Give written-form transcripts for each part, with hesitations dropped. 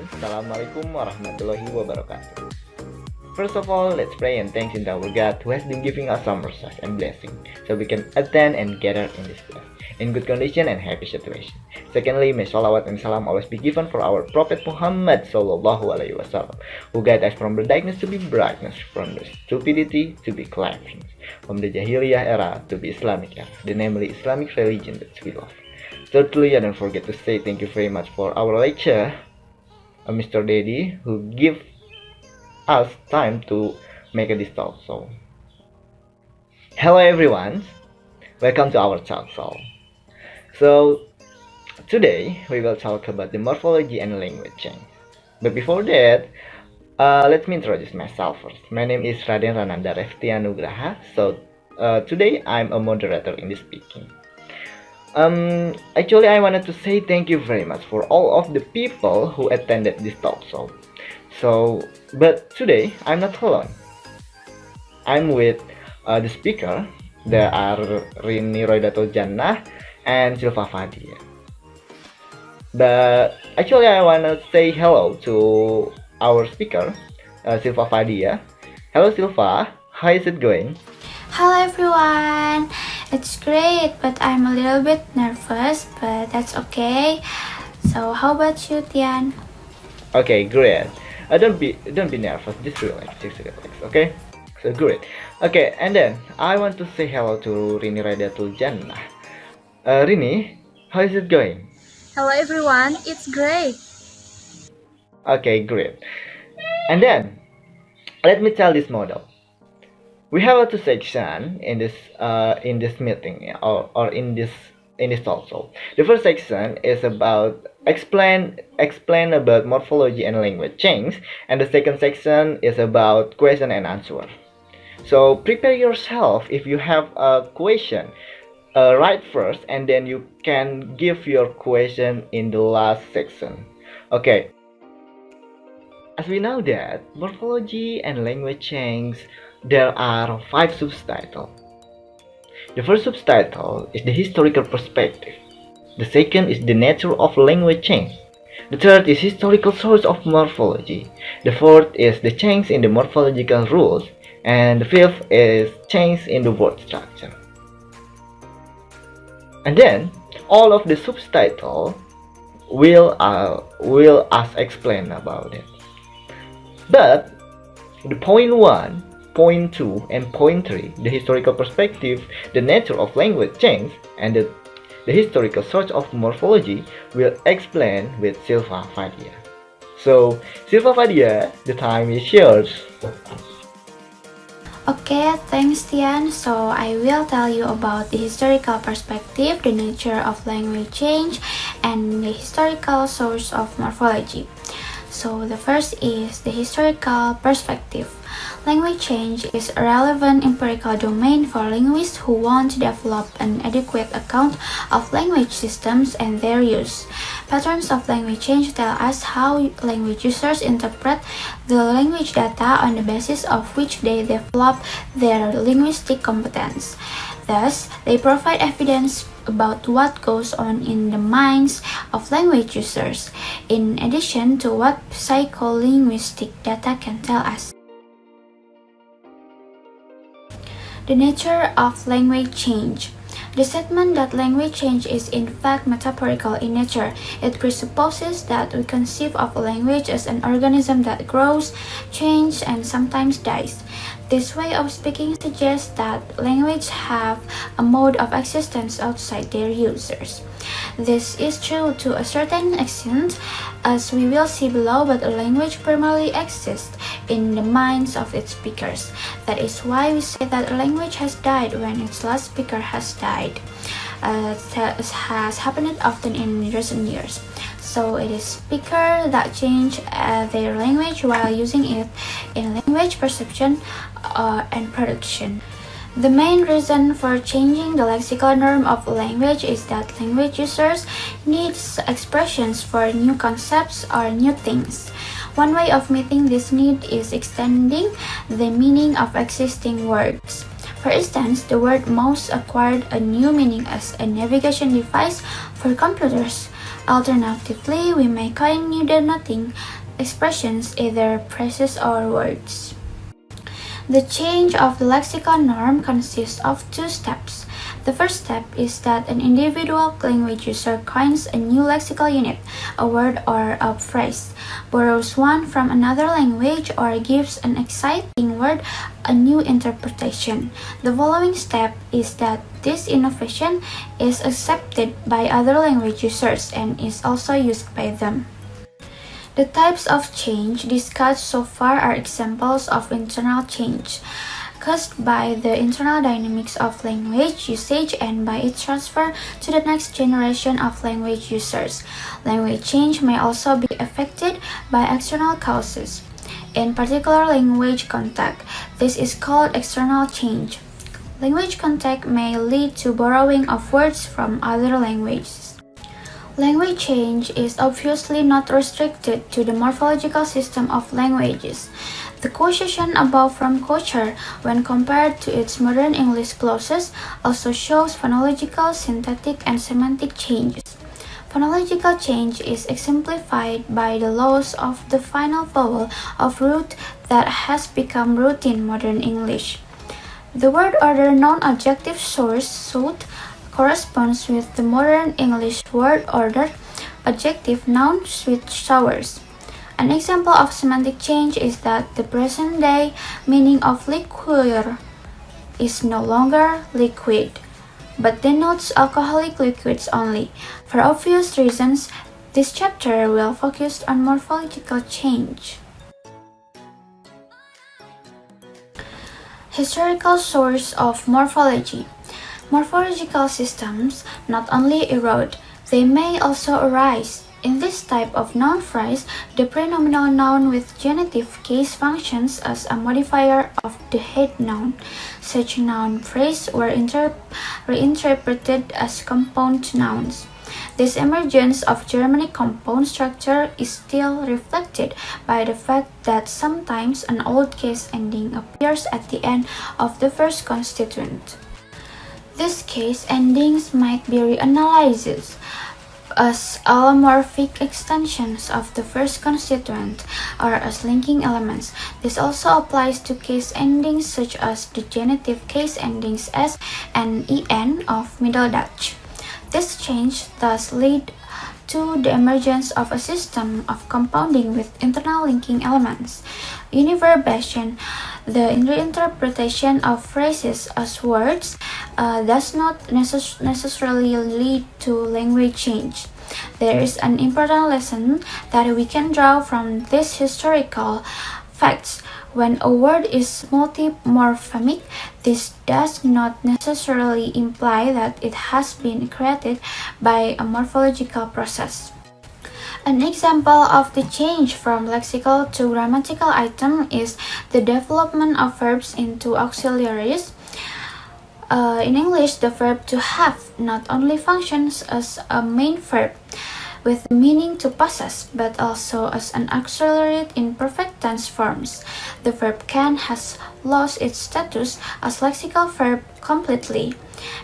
Bismillahirrahmanirrahim. Assalamualaikum warahmatullahi wabarakatuh. First of all, let's pray and thank in our God who has been giving us some resources and blessing so we can attend and gather in this class in good condition and happy situation. Secondly, may salawat and salam always be given for our Prophet Muhammad sallallahu alaihi wasallam, who guide us from the darkness to be brightness, from the stupidity to be cleverness, from the Jahiliyah era to be Islamic era, the namely Islamic religion that we love. Thirdly, I don't forget to say thank you very much for our lecturer, Mr. Dedi, who give us time to make this talk. So, hello everyone, welcome to our talk. So today we will talk about the morphology and language change. But before that, let me introduce myself first. My name is Raden Rananda Reftian. So today I'm a moderator in this speaking. Actually, I wanted to say thank you very much for all of the people who attended this talk. But today I'm not alone. I'm with the speaker. There are Rini, Raudhatul, Jannah, and Silva Vadya. But actually, I wanna say hello to our speaker, Silva Vadya. Hello, Silva. How is it going? Hello everyone, it's great, but I'm a little bit nervous, but that's okay. So how about you, Tian? Okay, great. Don't be nervous. Just relax. Okay. So great. Okay, and then I want to say hello to Rini, Raudhatul, Jannah. Rini, how is it going? Hello everyone, it's great. Okay, great. And then let me tell this model. We have two sections in this meeting or in this talk. So the first section is about explain about morphology and language change, and the second section is about question and answer. So prepare yourself if you have a question. Write first, and then you can give your question in the last section. Okay. As we know that morphology and language change, there are 5 subtitles. The first subtitle is the historical perspective. The second is the nature of language change. The third is historical source of morphology. The fourth is the change in the morphological rules. And the fifth is change in the word structure. And then all of the subtitle will us explain about it. But the point 1, point 2, and point 3, the historical perspective, the nature of language change, and the historical source of morphology will explain with Silva Vadya. So, Silva Vadya, the time is yours. Okay, thanks Tian. So I will tell you about the historical perspective, the nature of language change, and the historical source of morphology. So the first is the historical perspective. Language change is a relevant empirical domain for linguists who want to develop an adequate account of language systems and their use. Patterns of language change tell us how language users interpret the language data on the basis of which they develop their linguistic competence. Thus, they provide evidence about what goes on in the minds of language users, in addition to what psycholinguistic data can tell us. The nature of language change. The statement that language change is in fact metaphorical in nature. It presupposes that we conceive of a language as an organism that grows, changes, and sometimes dies. This way of speaking suggests that language have a mode of existence outside their users. This is true to a certain extent, as we will see below, but a language primarily exists in the minds of its speakers. That is why we say that a language has died when its last speaker has died. That has happened often in recent years. So it is speakers that change their language while using it in language perception and production. The main reason for changing the lexical norm of a language is that language users need expressions for new concepts or new things. One way of meeting this need is extending the meaning of existing words. For instance, the word mouse acquired a new meaning as a navigation device for computers. Alternatively, we may coin new denoting expressions, either phrases or words. The change of the lexical norm consists of two steps. The first step is that an individual language user coins a new lexical unit, a word or a phrase, borrows one from another language, or gives an exciting word a new interpretation. The following step is that this innovation is accepted by other language users and is also used by them. The types of change discussed so far are examples of internal change, caused by the internal dynamics of language usage and by its transfer to the next generation of language users. Language change may also be affected by external causes, in particular language contact. This is called external change. Language contact may lead to borrowing of words from other languages. Language change is obviously not restricted to the morphological system of languages. The quotation above from culture, when compared to its modern English clauses, also shows phonological, syntactic, and semantic changes. Phonological change is exemplified by the loss of the final vowel of root that has become root in modern English. The word order noun-adjective source suit corresponds with the modern English word order adjective noun sweet showers. An example of semantic change is that the present-day meaning of liqueur is no longer liquid, but denotes alcoholic liquids only. For obvious reasons, this chapter will focus on morphological change. Historical source of morphology. Morphological systems not only erode, they may also arise. In this type of noun phrase, the prenominal noun with genitive case functions as a modifier of the head noun. Such noun phrases were reinterpreted as compound nouns. This emergence of Germanic compound structure is still reflected by the fact that sometimes an old case ending appears at the end of the first constituent. These case endings might be reanalyzed as allomorphic extensions of the first constituent or as linking elements. This also applies to case endings such as the genitive case endings s and en of Middle Dutch. This change thus led to the emergence of a system of compounding with internal linking elements. Univerbation, the reinterpretation of phrases as words, does not necessarily lead to language change. There is an important lesson that we can draw from these historical facts. When a word is multimorphemic, this does not necessarily imply that it has been created by a morphological process. An example of the change from lexical to grammatical item is the development of verbs into auxiliaries. In English, the verb to have not only functions as a main verb with the meaning to possess, but also as an auxiliary in perfect tense forms. The verb can has lost its status as lexical verb completely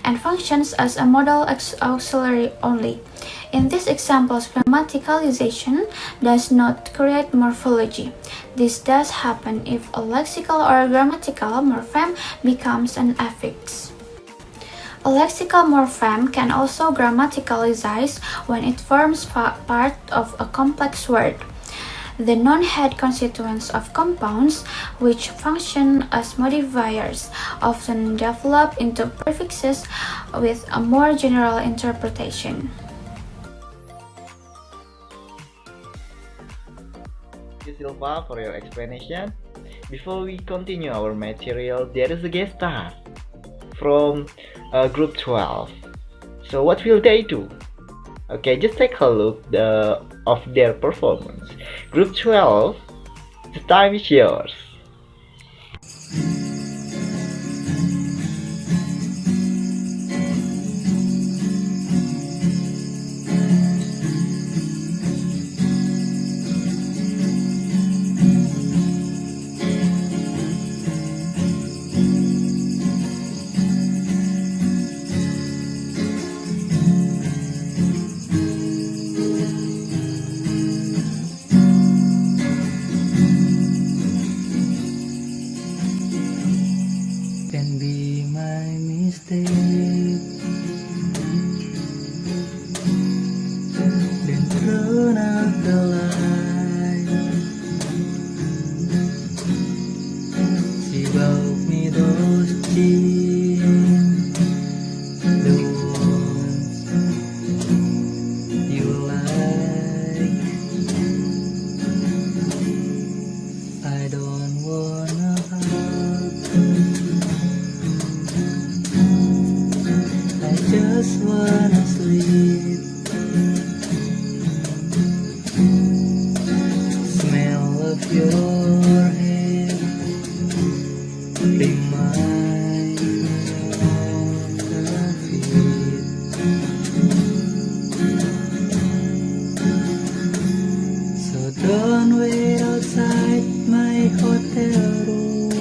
and functions as a modal auxiliary only. In these examples, grammaticalization does not create morphology. This does happen if a lexical or grammatical morpheme becomes an affix. A lexical morpheme can also grammaticalize when it forms part of a complex word. The non-head constituents of compounds, which function as modifiers, often develop into prefixes with a more general interpretation. Thank you, Silva, for your explanation. Before we continue our material, there is a guest star from group 12. So what will they do? Okay, just take a look of their performance. Group 12, the time is yours. mistake, then turn out the light. She bought me those jeans, the ones you like. I don't wanna hug, I just wanna sleep. Smell of your hair remind me of it. So don't wait outside my hotel room.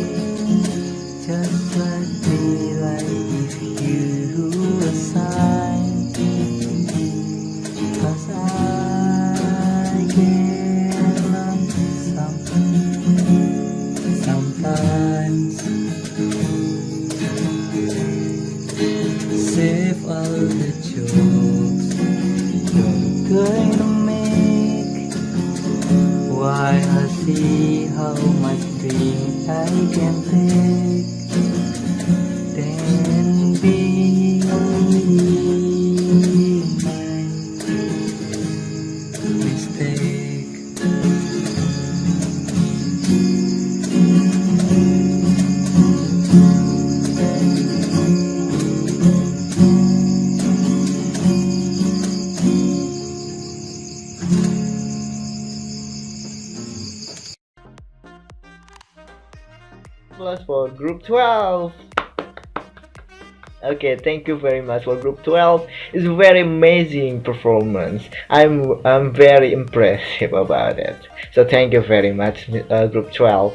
Just let me like you a sign. 'Cause I get lonesome sometimes. Save all the jokes you're going to make, while I see how much drink I can take. Then be my mistake. Plus for group 12. Okay, thank you very much for group 12. It's a very amazing performance. I'm very impressive about it. So thank you very much, group 12.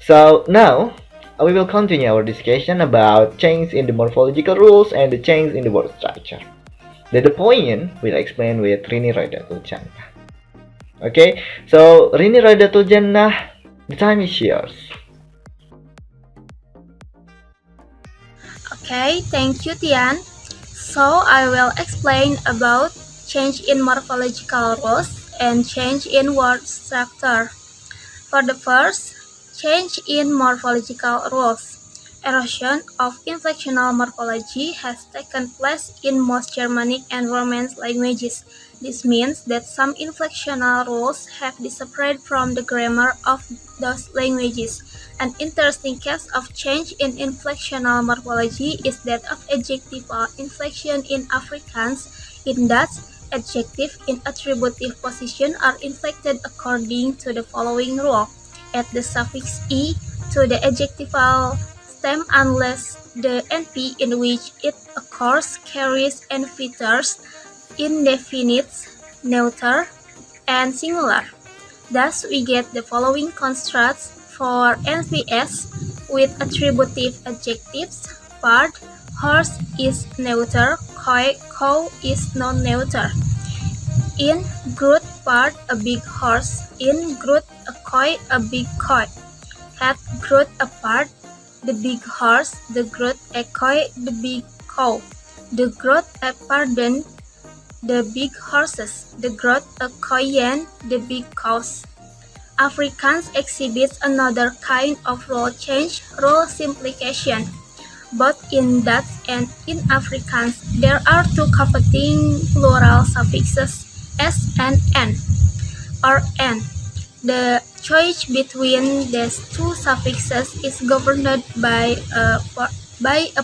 So now we will continue our discussion about change in the morphological rules and the change in the word structure. The point will explain with Rini, Raudhatul, Jannah. Okay, so Rini, Raudhatul, Jannah, the time is yours. Okay, thank you, Tian. So I will explain about change in morphological rules and change in word structure. For the first, change in morphological rules. Erosion of inflectional morphology has taken place in most Germanic and Romance languages. This means that some inflectional rules have disappeared from the grammar of those languages. An interesting case of change in inflectional morphology is that of adjectival inflection in Afrikaans. In Dutch, adjectives in attributive position are inflected according to the following rule. Add the suffix "e" to the adjectival stem unless the NP in which it occurs carries infinites, indefinites, neuter, and singular. Thus, we get the following constructs for NPS with attributive adjectives: part, horse is neuter, cow is non-neuter. In Groot, part, a big horse. In Groot, a coy, a big coy. At Groot, a part, the big horse. The Groot, a coy, the big cow. The Groot, a pardon, the big horses. The Groot, a koyen, the big cows. Afrikaans exhibits another kind of rule change, rule simplification. Both in Dutch and in Afrikaans, there are two competing plural suffixes s and n, or n. The choice between these two suffixes is governed by a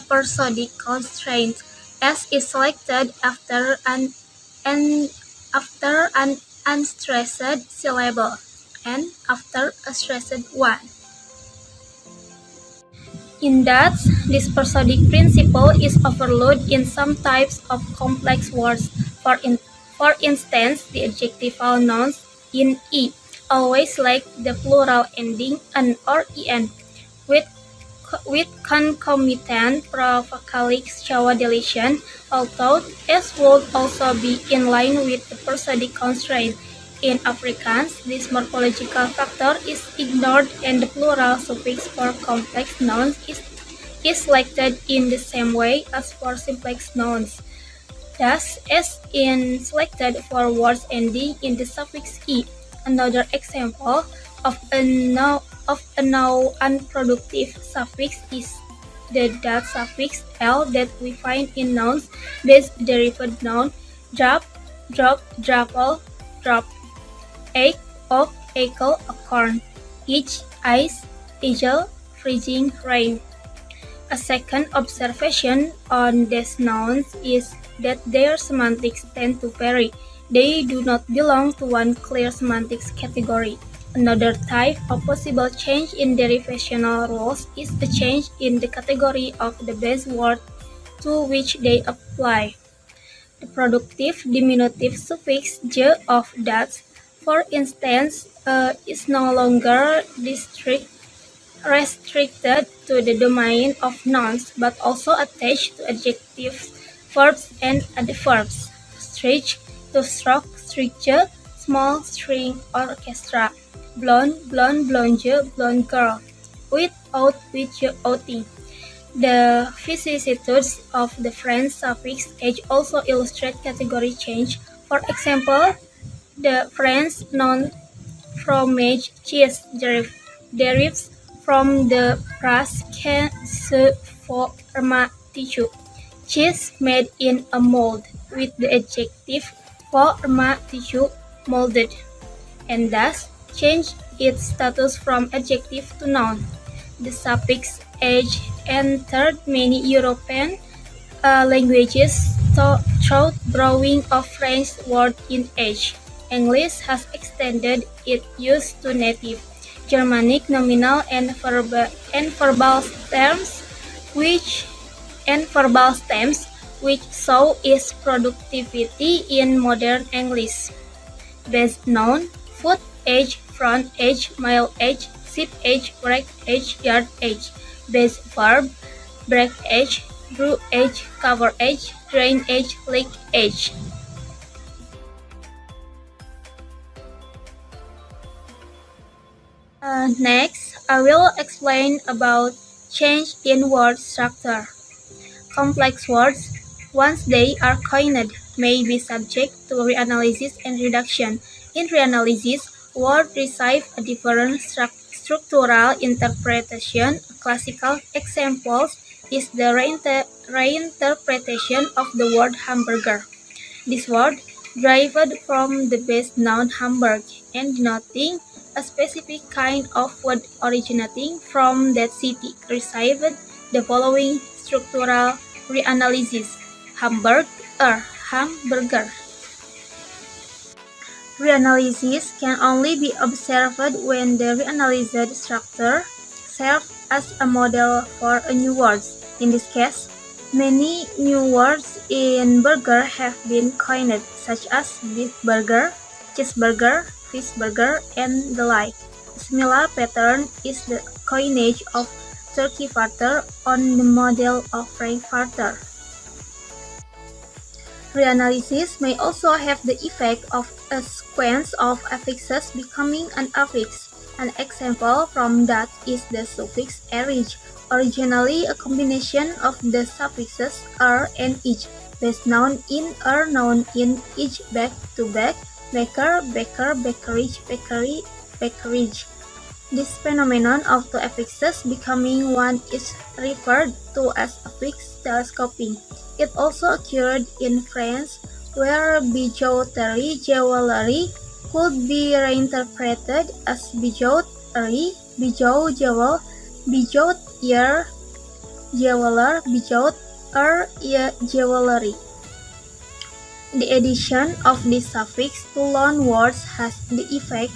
prosodic constraint. S is selected after an unstressed syllable and after a stressed one. In Dutch, this prosodic principle is overloaded in some types of complex words. For instance, the adjectival nouns in "e" always lack the plural ending "an" or "en", with concomitant provocalic schwa deletion, although S would also be in line with the prosodic constraint. In Afrikaans, this morphological factor is ignored and the plural suffix for complex nouns is is selected in the same way as for simplex nouns. Thus, as in selected for words ending in the suffix "e". Another example of a now unproductive suffix is the that suffix "l" that we find in nouns based derived noun drop, drop, drapple, drop, egg, oak, acle, acorn, each, ice, eagle, freezing, rain. A second observation on these nouns is that their semantics tend to vary. They do not belong to one clear semantics category. Another type of possible change in derivational rules is a change in the category of the base word to which they apply. The productive diminutive suffix "j" of that, for instance, is no longer restricted to the domain of nouns, but also attached to adjectives, verbs, and adverbs. Stretch, to stroke, structure, small, string, orchestra. Blonde, blonde, blonde, blonde girl. Without, outing. The vicissitudes of the French suffix "age" also illustrate category change. For example, the French noun fromage cheese derives from the phrase "que se forma-tissue", cheese made in a mold, with the adjective forma-tissue, molded, and thus change its status from adjective to noun. The suffix "age" entered many European languages through borrowing of French word in age. English has extended its use to native Germanic nominal and verbal stems, which show its productivity in modern English. Base noun: foot age, front age, mile age, ship age, break age, yard age. Base verb: break age, brew age, cover age, drain age, leak age. Next, I will explain about change in word structure. Complex words, once they are coined, may be subject to reanalysis and reduction. In reanalysis, words receive a different structural interpretation. A classical example is the reinterpretation of the word hamburger. This word, derived from the base noun Hamburg and denoting a specific kind of food originating from that city, received the following structural reanalysis: hamburger. Reanalysis can only be observed when the reanalyzed structure serves as a model for a new word. In this case, many new words in burger have been coined, such as beef burger, cheeseburger, fish burger, and the like. A similar pattern is the coinage of Turkeyvater on the model of Frankfurter. Reanalysis may also have the effect of a sequence of affixes becoming an affix. An example from that is the suffix "erige", originally a combination of the suffixes "er" and "ige", base noun in "er", noun in "ige", back to back, baker, baker, bakerage, bakery, bakerage. This phenomenon of two affixes becoming one is referred to as affix telescoping. It also occurred in France, where bijouterie, jewelry, could be reinterpreted as bijouterie, bijou, jewel, bijout, ear, jeweler, bijout, jewelry. The addition of this suffix to loan words has the effect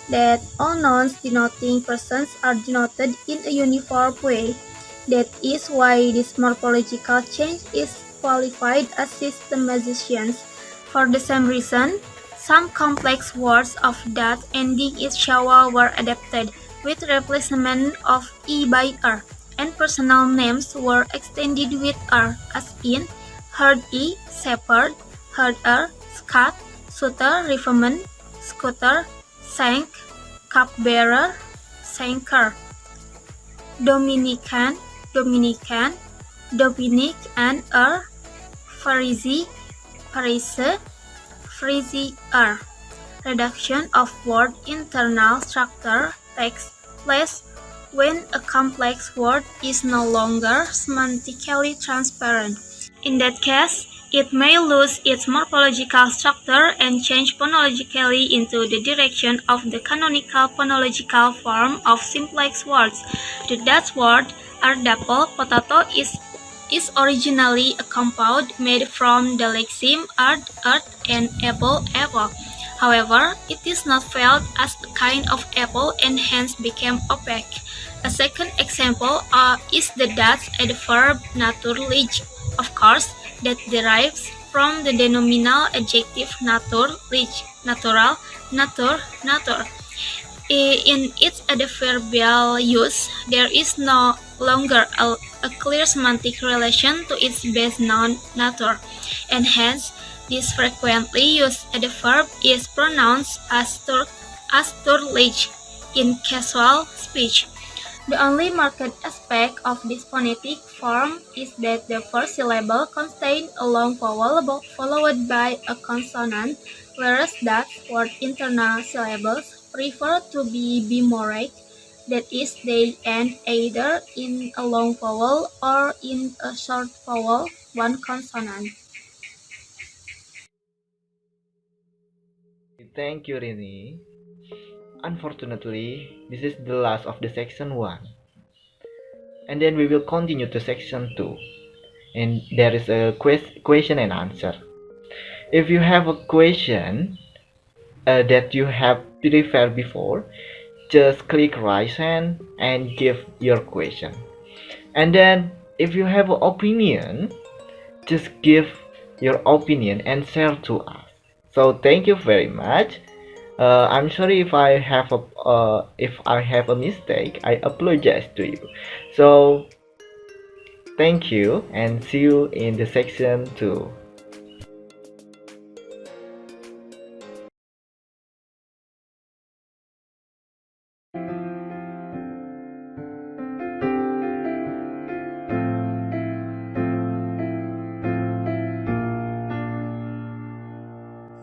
that all nouns denoting persons are denoted in a uniform way. That is why this morphological change is qualified as systemization. For the same reason, some complex words of that ending in "shawa" were adapted, with replacement of "e" by "er", and personal names were extended with "er", as in herd-e, shepherd, herder, scat, shooter, rifleman, scooter, shank, cupbearer, shanker. Dominican, Dominican, Dominic, and Pharisee, Pharisee, Pharisee. Reduction of word internal structure takes place when a complex word is no longer semantically transparent. In that case, it may lose its morphological structure and change phonologically into the direction of the canonical phonological form of simplex words. The Dutch word aardappel potato is originally a compound made from the lexeme aard, earth, and apple, apple. However, it is not felt as a kind of apple and hence became opaque. A second example is the Dutch adverb natuurlijk, of course, that derives from the denominal adjective natuurlijk, natural, natur. In its adverbial use, there is no longer a clear semantic relation to its base noun natur, and hence this frequently used adverb is pronounced as natuurlijk in casual speech. The only marked aspect of this phonetic form is that the first syllable contains a long vowel followed by a consonant, whereas Dutch word internal syllables prefer to be bimoraic, that is, they end either in a long vowel or in a short vowel, one consonant. Thank you, Rini. Unfortunately, this is the last of the section 1. And then we will continue to section 2. And there is a question and answer. If you have a question that you have prepared before, just click raise hand and give your question. And then if you have an opinion, just give your opinion and share to us. So thank you very much. I'm sorry if I have a mistake. I apologize to you. So thank you and see you in the section 2.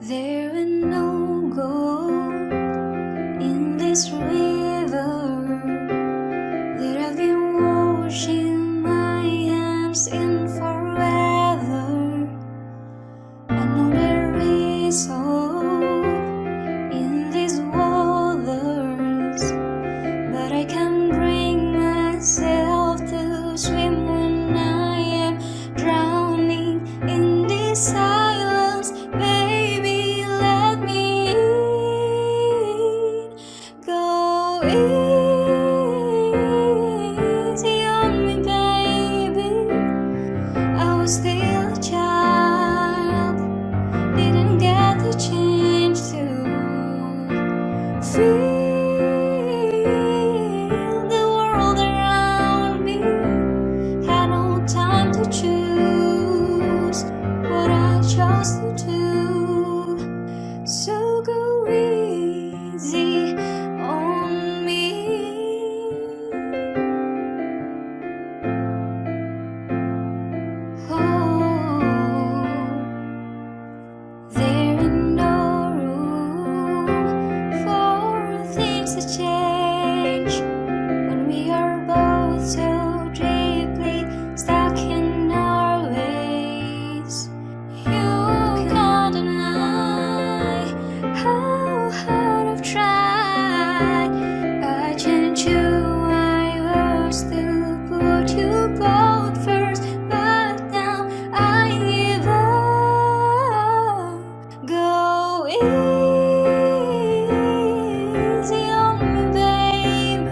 There is no gold in this river that I've been washing my hands in forever. I know there is hope in these waters, but I can't bring myself to swim when I am drowning in this silence. Baby, let me in. Go easy on me, baby. I was still a child, didn't get the chance to feel the world around me. Had no time to choose what I chose to do. So go easy on me. Oh, there is no room for things to change when we are both so deeply stuck in our ways. You can't deny how hard I've tried. I changed you, I was to put you both first, but now I give up. Go easy on me, baby.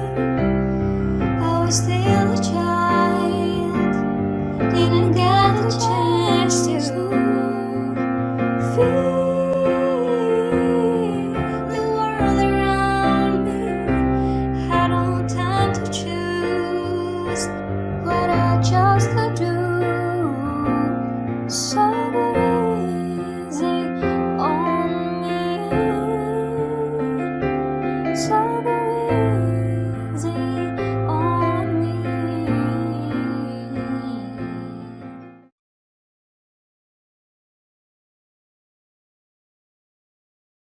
I was still a child, didn't get the chance to feel the world around me. Had no time to choose what I chose to do. So